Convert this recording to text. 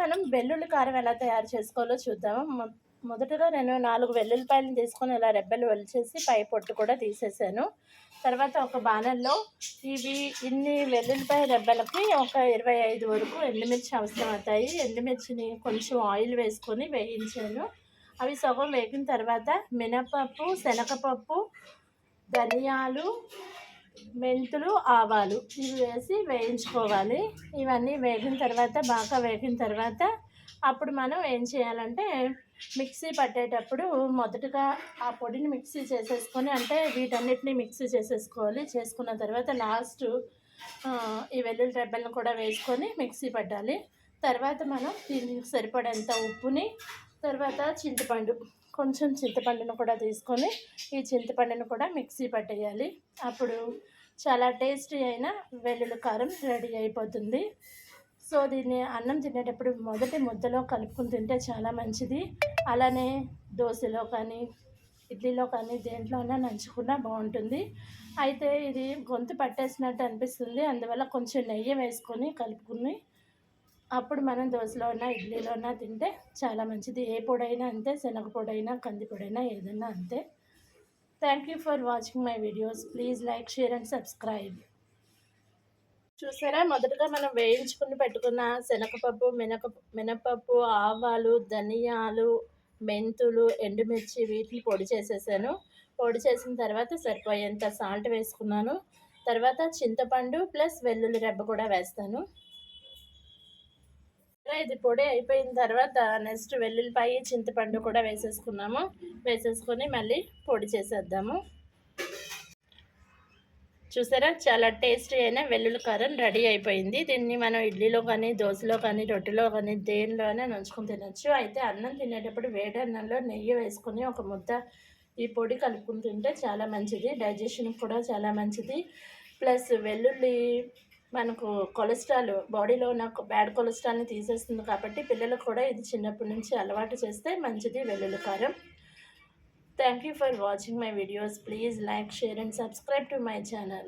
మనం వెల్లుల్లి కారం ఎలా తయారు చేసుకోవాలో చూద్దాము. మొదటగా నేను 4 వెల్లుల్లిపాయలను తీసుకొని ఇలా రెబ్బలు ఒలిచేసి పై పొట్టు కూడా తీసేసాను. తర్వాత ఒక బాణంలో ఇన్ని వెల్లుల్లిపాయ రెబ్బలకి ఒక 25 వరకు ఎండుమిర్చి అవసరమవుతాయి. ఎండుమిర్చిని కొంచెం ఆయిల్ వేసుకొని వేయించాను. అవి సగం వేగిన తర్వాత మినపప్పు, శనగపప్పు, ధనియాలు, మెంతులు, ఆవాలు ఇవి వేసి వేయించుకోవాలి. ఇవన్నీ వేగిన తర్వాత బాగా వేగిన తర్వాత అప్పుడు మనం ఏం చేయాలంటే మిక్సీ పట్టేటప్పుడు మొదటగా ఆ పొడిని మిక్సీ చేసేసుకొని, అంటే వీటన్నిటిని మిక్సీ చేసేసుకోవాలి. చేసుకున్న తర్వాత లాస్ట్ ఈ వెల్లుల్లి రెబ్బలను కూడా వేసుకొని మిక్సీ పట్టాలి. తర్వాత మనం దీనికి సరిపడేంత ఉప్పుని, తర్వాత కొంచెం చింతపండును కూడా తీసుకొని ఈ చింతపండును కూడా మిక్సీ పట్టేయాలి. అప్పుడు చాలా టేస్టీ అయిన వెల్లుల్లి కారం రెడీ అయిపోతుంది. సో దీన్ని అన్నం తినేటప్పుడు మొదటి ముద్దలో కలుపుకుని తింటే చాలా మంచిది. అలానే దోశలో కానీ, ఇడ్లీలో కానీ దేంట్లోనే నంచుకున్నా బాగుంటుంది. అయితే ఇది గొంతు పట్టేసినట్టు అనిపిస్తుంది. అందువల్ల కొంచెం నెయ్యి వేసుకొని కలుపుకుని అప్పుడు మనం దోశలో ఉన్న, ఇడ్లీలో ఉన్న తింటే చాలా మంచిది. ఏ పొడైనా అంతే, శనగ పొడైనా, కంది పొడైనా ఏదైనా అంతే. Thank you for watching my videos. Please like, share and subscribe. చూసారా, మొదటగా మనం వేయించుకుని పెట్టుకున్న శనగపప్పు, మినపప్పు, ఆవాలు, ధనియాలు, మెంతులు, ఎండుమిర్చి వీటిని పొడి చేసేసాను. పొడి చేసిన తర్వాత సరిపోయేంత సాల్ట్ వేసుకున్నాను. తర్వాత చింతపండు ప్లస్ వెల్లుల్లి రెబ్బ కూడా వేస్తాను. ఇది పొడి అయిపోయిన తర్వాత నెక్స్ట్ వెల్లుల్లిపాయ, చింతపండు కూడా వేసేసుకొని మళ్ళీ పొడి చేసేద్దాము. చూసారా, చాలా టేస్టీ అయిన వెల్లుల్లి కారం రెడీ అయిపోయింది. దీన్ని మనం ఇడ్లీలో కానీ, దోశలో కానీ, రొట్టెలో కానీ దేనిలోనే నంచుకొని తినచ్చు. అయితే అన్నం తినేటప్పుడు వేడి అన్నంలో నెయ్యి వేసుకొని ఒక ముద్ద ఈ పొడి కలుపుకుని తింటే చాలా మంచిది. డైజెషన్కి కూడా చాలా మంచిది. ప్లస్ వెల్లుల్లి మనకు కొలెస్ట్రాల్, బాడీలో ఉన్న బ్యాడ్ కొలెస్ట్రాల్ని తీసేస్తుంది. కాబట్టి పిల్లలకు కూడా ఇది చిన్నప్పటి నుంచి అలవాటు చేస్తే మంచిది వెల్లుల్లి కారం. Thank you for watching my videos. Please like, share and subscribe to my channel.